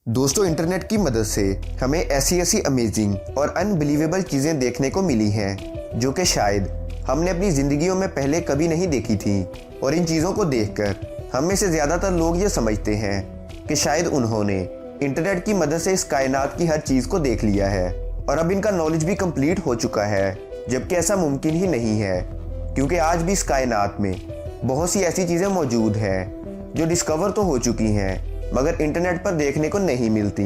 दोस्तों, इंटरनेट की मदद से हमें ऐसी ऐसी अमेजिंग और अनबिलीवेबल चीज़ें देखने को मिली हैं जो कि शायद हमने अपनी ज़िंदगियों में पहले कभी नहीं देखी थी। और इन चीज़ों को देखकर हम में से ज़्यादातर लोग ये समझते हैं कि शायद उन्होंने इंटरनेट की मदद से इस कायनात की हर चीज़ को देख लिया है और अब इनका नॉलेज भी कंप्लीट हो चुका है, जबकि ऐसा मुमकिन ही नहीं है, क्योंकि आज भी इस कायनात में बहुत सी ऐसी चीज़ें मौजूद हैं जो डिस्कवर तो हो चुकी हैं मगर इंटरनेट पर देखने को नहीं मिलती,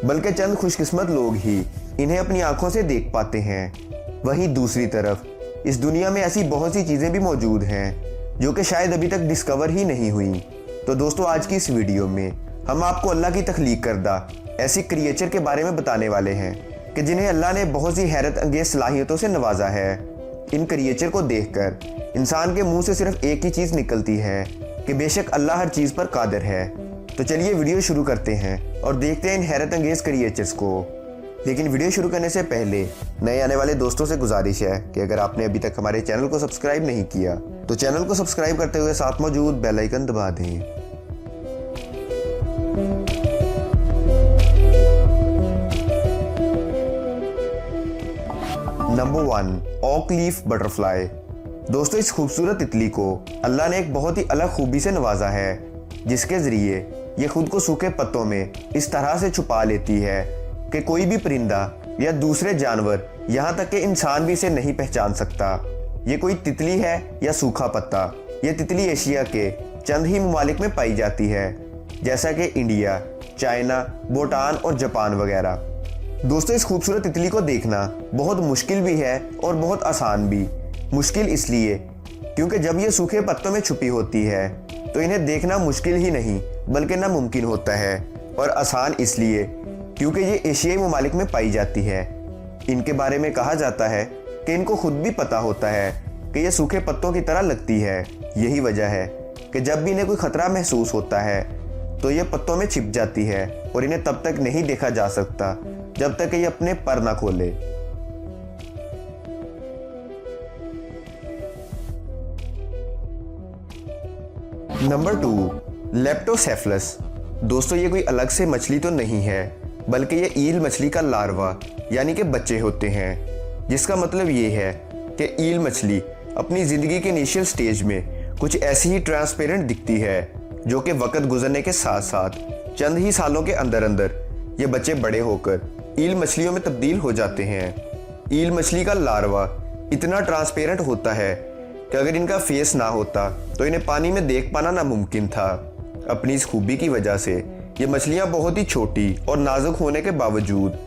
बल्कि चंद खुशकिस्मत लोग ही इन्हें अपनी आंखों से देख पाते हैं। वहीं दूसरी तरफ इस दुनिया में ऐसी बहुत सी चीज़ें भी मौजूद हैं जो कि शायद अभी तक डिस्कवर ही नहीं हुई। तो दोस्तों, आज की इस वीडियो में हम आपको अल्लाह की तख्लीक करदा ऐसी क्रिएचर के बारे में बताने वाले हैं कि जिन्हें अल्लाह ने बहुत सी हैरत अंगेज सलाहियतों से नवाजा है। इन क्रिएचर को देखकर इंसान के मुंह से सिर्फ एक ही चीज़ निकलती है कि बेशक अल्लाह हर चीज़ पर कादिर है। तो चलिए वीडियो शुरू करते हैं और देखते हैं इन हैरत अंगेज क्रिएचर्स को। लेकिन वीडियो शुरू करने से पहले नए आने वाले दोस्तों से गुजारिश है कि अगर आपने अभी तक हमारे चैनल को सब्सक्राइब नहीं किया तो चैनल को सब्सक्राइब करते हुए साथ मौजूद बेल आइकन दबा दें। Number 1, oak leaf butterfly. दोस्तों, इस खूबसूरत तितली को अल्लाह ने एक बहुत ही अलग खूबी से नवाजा है, जिसके जरिए ये खुद को सूखे पत्तों में इस तरह से छुपा लेती है कि कोई भी परिंदा या दूसरे जानवर, यहाँ तक कि इंसान भी इसे नहीं पहचान सकता। ये कोई तितली है या सूखा पत्ता। ये तितली एशिया के चंद ही ममालिक में पाई जाती है, जैसा कि इंडिया, चाइना, भूटान और जापान वगैरह। दोस्तों, इस खूबसूरत तितली को देखना बहुत मुश्किल भी है और बहुत आसान भी। मुश्किल इसलिए क्योंकि जब ये सूखे पत्तों में छुपी होती है तो इन्हें देखना मुश्किल ही नहीं बल्कि नामुमकिन होता है, और आसान इसलिए क्योंकि ये एशियाई ममालिक में पाई जाती है। इनके बारे में कहा जाता है कि इनको खुद भी पता होता है कि ये सूखे पत्तों की तरह लगती है। यही वजह है कि जब भी इन्हें कोई खतरा महसूस होता है तो ये पत्तों में छिप जाती है और इन्हें तब तक नहीं देखा जा सकता जब तक ये अपने पर ना खोले। नंबर 2, लेप्टोसेफलस। दोस्तों, ये कोई अलग से मछली तो नहीं है, बल्कि ये ईल मछली का लार्वा यानी कि बच्चे होते हैं, जिसका मतलब ये है कि ईल मछली अपनी ज़िंदगी के इनिशियल स्टेज में कुछ ऐसी ही ट्रांसपेरेंट दिखती है, जो कि वक्त गुजरने के साथ साथ चंद ही सालों के अंदर अंदर ये बच्चे बड़े होकर ईल मछलियों में तब्दील हो जाते हैं। ईल मछली का लार्वा इतना ट्रांसपेरेंट होता है कि अगर इनका फेस ना होता तो इन्हें पानी में देख पाना नामुमकिन था। अपनी इस खूबी की वजह से ये मछलियां बहुत ही छोटी और नाजुक होने के बावजूद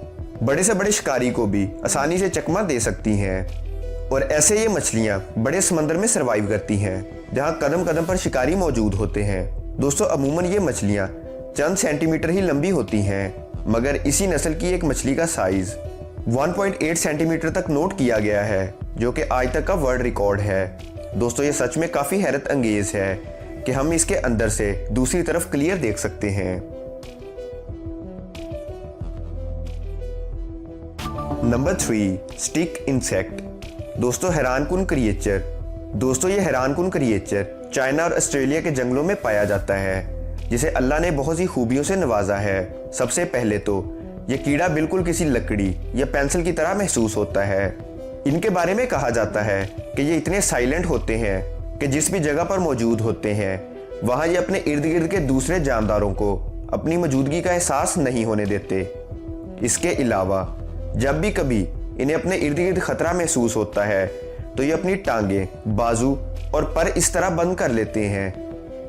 बड़े से बड़े शिकारी को भी आसानी से चकमा दे सकती हैं। और ऐसे ये मछलियां बड़े समंदर में सर्वाइव करती हैं, जहां कदम कदम पर शिकारी मौजूद होते हैं। दोस्तों, अमूमन ये मछलियां चंद सेंटीमीटर ही लंबी होती हैं, मगर इसी नस्ल की एक मछली का साइज 1.8 सेंटीमीटर तक नोट किया गया है, जो कि आज तक का वर्ल्ड रिकॉर्ड है। दोस्तों, ये सच में काफ़ी हैरत अंगेज है कि हम इसके अंदर से दूसरी तरफ क्लियर देख सकते हैं। Number 3, stick insect. दोस्तों, हैरानकुन क्रिएचर। दोस्तों, ये हैरानकुन क्रिएचर चाइना और ऑस्ट्रेलिया के जंगलों में पाया जाता है, जिसे अल्लाह ने बहुत सी खूबियों से नवाजा है। सबसे पहले तो ये कीड़ा बिल्कुल किसी लकड़ी या पेंसिल की तरह महसूस होता है। इनके बारे में कहा जाता है कि ये इतने साइलेंट होते हैं कि जिस भी जगह पर मौजूद होते हैं वहाँ ये अपने इर्द गिर्द के दूसरे जानदारों को अपनी मौजूदगी का एहसास नहीं होने देते। इसके अलावा जब भी कभी इन्हें अपने इर्द गिर्द खतरा महसूस होता है तो ये अपनी टांगे, बाजू और पर इस तरह बंद कर लेते हैं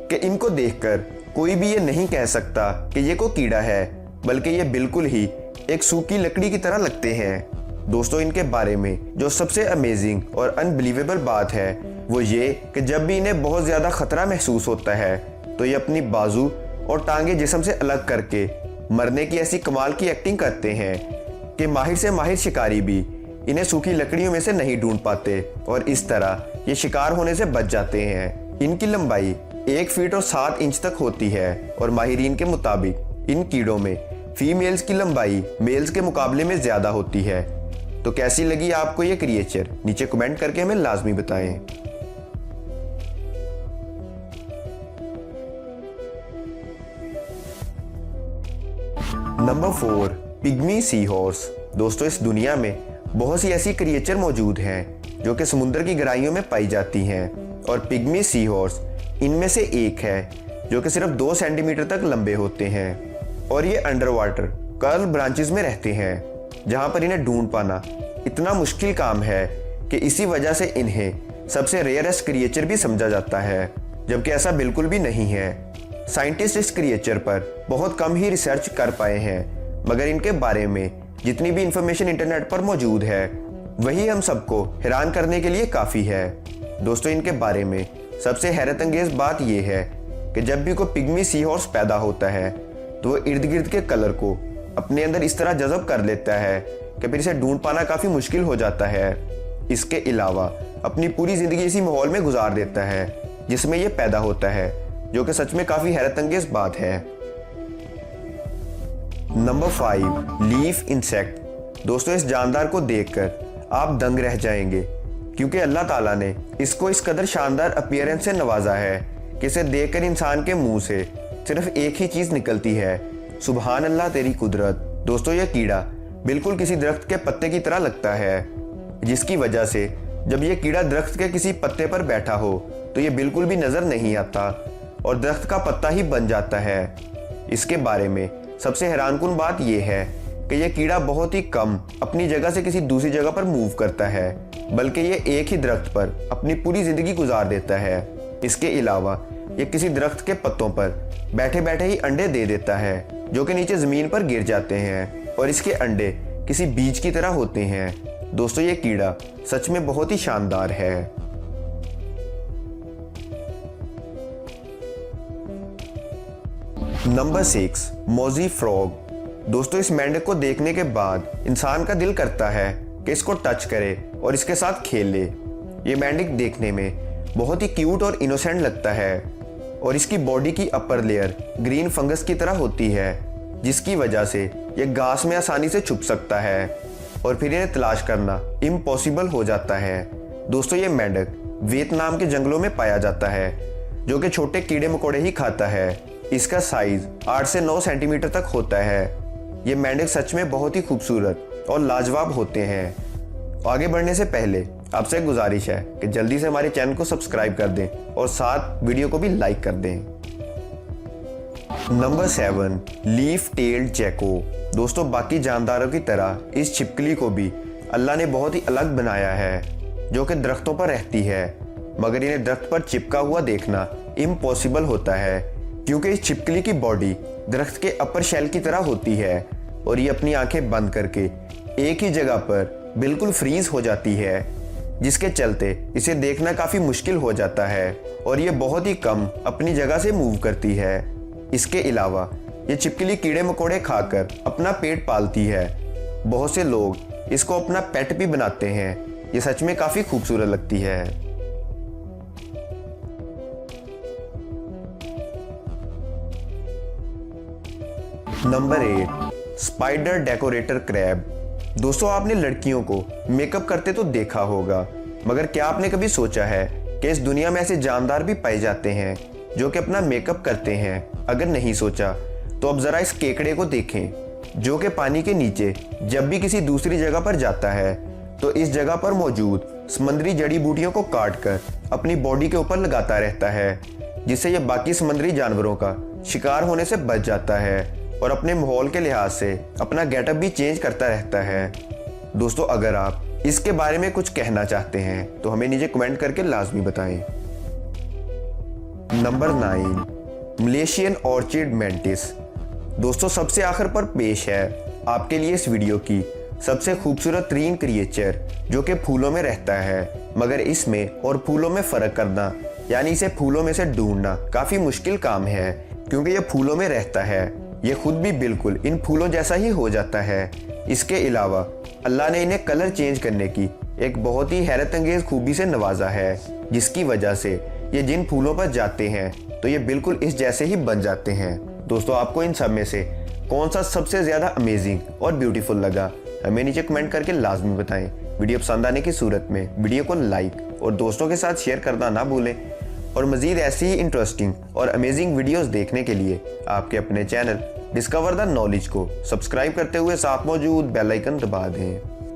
कि इनको देखकर कोई भी ये नहीं कह सकता कि ये कोई कीड़ा है, बल्कि ये बिल्कुल ही एक सूखी लकड़ी की तरह लगते हैं। दोस्तों, इनके बारे में जो सबसे अमेजिंग और अनबिलीवेबल बात है वो ये कि जब भी इन्हें बहुत ज़्यादा खतरा महसूस होता है तो ये अपनी बाजू और टांगे जिस्म से अलग करके मरने की ऐसी कमाल की एक्टिंग करते हैं कि माहिर से माहिर शिकारी भी इन्हें सूखी लकड़ियों में से नहीं ढूंढ पाते और इस तरह ये शिकार होने से बच जाते हैं। इनकी लंबाई 1 फीट और 7 इंच तक होती है और माहिरीन के मुताबिक इन कीड़ों में फीमेल्स की लंबाई मेल्स के मुकाबले में ज़्यादा होती है। तो कैसी लगी आपको ये क्रिएचर? नीचे कमेंट करके हमें लाजमी बताएं। Number 4, pygmy sea horse. दोस्तों इस दुनिया में बहुत सी ऐसी क्रिएचर मौजूद हैं जो कि समुद्र की गहराइयों में पाई जाती हैं, और पिग्मी सी हॉर्स इनमें से एक है जो कि सिर्फ 2 सेंटीमीटर तक लंबे होते हैं, और ये अंडर वाटर कर्ल ब्रांचेस में रहते हैं, जहां पर इन्हें ढूंढ पाना इतना मुश्किल काम है कि इसी वजह से इन्हें सबसे रेयरेस्ट क्रिएचर भी समझा जाता है, जबकि ऐसा बिल्कुल भी नहीं है। साइंटिस्ट इस क्रिएचर पर बहुत कम ही रिसर्च कर पाए हैं, मगर इनके बारे में जितनी भी इंफॉर्मेशन इंटरनेट पर मौजूद है वही हम सबको हैरान करने के लिए काफ़ी है। दोस्तों इनके बारे में सबसे हैरत अंगेज बात यह है कि जब भी कोई पिग्मी सी हॉर्स पैदा होता है तो वो इर्द गिर्द के कलर को अपने अंदर इस तरह जज़ब कर लेता है कि फिर इसे ढूंढ पाना काफ़ी मुश्किल हो जाता है। इसके अलावा अपनी पूरी ज़िंदगी इसी माहौल में गुजार देता है जिसमें ये पैदा होता है, जो कि सच में काफ़ी हैरत अंगेज बात है। Number 5, leaf insect. दोस्तों इस जानदार को देखकर आप दंग रह जाएंगे, क्योंकि अल्लाह ताला ने इसको इस कदर शानदार अपीयरेंस से नवाजा है कि इसे देखकर इंसान के मुंह से सिर्फ एक ही चीज़ निकलती है, सुबहान अल्लाह तेरी कुदरत। दोस्तों यह कीड़ा बिल्कुल किसी दरख्त के पत्ते की तरह लगता है, जिसकी वजह से जब यह कीड़ा दरख्त के किसी पत्ते पर बैठा हो तो ये बिल्कुल भी नज़र नहीं आता और दरख्त का पत्ता ही बन जाता है। इसके बारे में सबसे हैरानकुन बात यह है कि यह कीड़ा बहुत ही कम अपनी जगह से किसी दूसरी जगह पर मूव करता है, बल्कि ये एक ही दरख्त पर अपनी पूरी ज़िंदगी गुजार देता है। इसके अलावा ये किसी दरख्त के पत्तों पर बैठे बैठे ही अंडे दे देता है, जो कि नीचे ज़मीन पर गिर जाते हैं, और इसके अंडे किसी बीज की तरह होते हैं। दोस्तों ये कीड़ा सच में बहुत ही शानदार है। नंबर 6, मोजी फ्रॉग। दोस्तों इस मेंढक को देखने के बाद इंसान का दिल करता है कि इसको टच करे और इसके साथ खेल ले। ये मेंढक देखने में बहुत ही क्यूट और इनोसेंट लगता है, और इसकी बॉडी की अपर लेयर ग्रीन फंगस की तरह होती है, जिसकी वजह से ये घास में आसानी से छुप सकता है और फिर इन्हें तलाश करना इम्पॉसिबल हो जाता है। दोस्तों ये मेंढक वियतनाम के जंगलों में पाया जाता है, जो कि छोटे कीड़े मकोड़े ही खाता है। इसका साइज 8 से 9 सेंटीमीटर तक होता है। ये मेंढक सच में बहुत ही खूबसूरत और लाजवाब होते हैं। आगे बढ़ने से पहले आपसे एक गुजारिश है कि जल्दी से हमारे चैनल को सब्सक्राइब कर दें और साथ वीडियो को भी लाइक कर दें। Number 7, leaf tailed gecko. दोस्तों बाकी जानदारों की तरह इस छिपकली को भी अल्लाह ने बहुत ही अलग बनाया है, जो कि दरख्तों पर रहती है, मगर इन्हें दरख्त पर चिपका हुआ देखना इम्पॉसिबल होता है, क्योंकि इस छिपकली की बॉडी दरख्त के अपर शेल की तरह होती है और ये अपनी आंखें बंद करके एक ही जगह पर बिल्कुल फ्रीज हो जाती है, जिसके चलते इसे देखना काफ़ी मुश्किल हो जाता है और ये बहुत ही कम अपनी जगह से मूव करती है। इसके अलावा ये छिपकली कीड़े मकोड़े खाकर अपना पेट पालती है। बहुत से लोग इसको अपना पेट भी बनाते हैं। ये सच में काफ़ी खूबसूरत लगती है। Number 8, spider decorator crab. दोस्तों आपने लड़कियों को मेकअप करते तो देखा होगा, मगर क्या आपने कभी सोचा है कि इस दुनिया में ऐसे जानदार भी पाए जाते हैं जो कि अपना मेकअप करते हैं? अगर नहीं सोचा तो अब जरा इस केकड़े को देखें, जो कि पानी के नीचे जब भी किसी दूसरी जगह पर जाता है तो इस जगह पर मौजूद समुद्री जड़ी बूटियों को काट कर अपनी बॉडी के ऊपर लगाता रहता है, जिससे यह बाकी समुद्री जानवरों का शिकार होने से बच जाता है और अपने माहौल के लिहाज से अपना गेटअप भी चेंज करता रहता है। दोस्तों अगर आप इसके बारे में कुछ कहना चाहते हैं तो हमें नीचे कमेंट करके लाजमी बताएं। Number 9, Malaysian orchid mantis. दोस्तों सबसे आखिर पर पेश है आपके लिए इस वीडियो की सबसे खूबसूरत तरीन क्रिएचर, जो कि फूलों में रहता है, मगर इसमें और फूलों में फ़र्क करना यानी इसे फूलों में से ढूंढना काफ़ी मुश्किल काम है, क्योंकि यह फूलों में रहता है। ये खुद भी बिल्कुल इन फूलों जैसा ही हो जाता है। इसके अलावा अल्लाह ने इन्हें कलर चेंज करने की एक बहुत ही हैरत अंगेज खूबी से नवाजा है, जिसकी वजह से ये जिन फूलों पर जाते हैं तो ये बिल्कुल इस जैसे ही बन जाते हैं। दोस्तों आपको इन सब में से कौन सा सबसे ज़्यादा अमेजिंग और ब्यूटीफुल लगा, हमें नीचे कमेंट करके लाजमी बताएं। वीडियो पसंद आने की सूरत में वीडियो को लाइक और दोस्तों के साथ शेयर करना ना भूलें। और मज़ीद ऐसी ही इंटरेस्टिंग और अमेजिंग वीडियोस देखने के लिए आपके अपने चैनल डिस्कवर द नॉलेज को सब्सक्राइब करते हुए साथ मौजूद बेल आइकन दबा दें।